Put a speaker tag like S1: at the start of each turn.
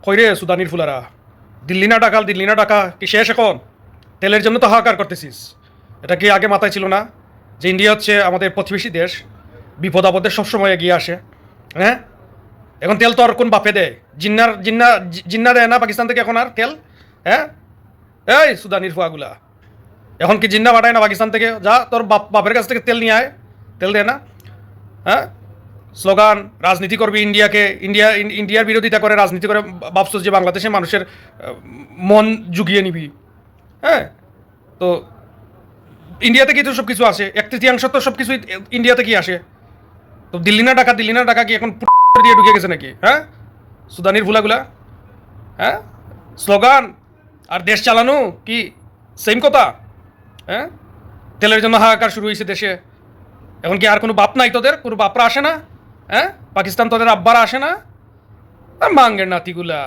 S1: কইরে সুদানির ফুলারা, দিল্লি না ডাকাল, দিল্লি না ডাকা কি শেষ এখন? তেলের জন্য তো হাহাকার করতেছিস। এটা কি আগে মাথায় ছিল না যে ইন্ডিয়া হচ্ছে আমাদের প্রতিবেশী দেশ, বিপদ আপদে সবসময় এগিয়ে আসে? হ্যাঁ, এখন তেল তো আর কোন বাপে দেয়? জিন্না দেয় না পাকিস্তান থেকে এখন আর তেল? হ্যাঁ, এই সুদানির ফুয়াগুলা, এখন কি জিন্না পাঠায় না পাকিস্তান থেকে? যা তোর বাপের কাছ থেকে তেল নিয়ে আয়, তেল দেয় না? হ্যাঁ, স্লোগান, রাজনীতি করবি ইন্ডিয়ার বিরোধিতা করে রাজনীতি করে ভাবছিস যে বাংলাদেশের মানুষের মন জুগিয়ে নিবি। হ্যাঁ, তো ইন্ডিয়া থেকেই তো সব কিছু আসে, 1/3 তো সব কিছুই ইন্ডিয়া থেকেই আসে। তো দিল্লি না ঢাকা কি এখন দিয়ে ঢুকে গেছে নাকি? হ্যাঁ, সুদানির ভুলাগুলা। হ্যাঁ, স্লোগান আর দেশ চালানো কি সেম কথা? হ্যাঁ, তেলের জন্য হাহাকার শুরু হয়েছে দেশে। এখন কি আর কোনো বাপ নাই তোদের? কোনো বাপরা আসে না? হ্যাঁ, পাকিস্তান তোদের আব্বারা আসে না? আর মাঙ্গের নাতিগুলা।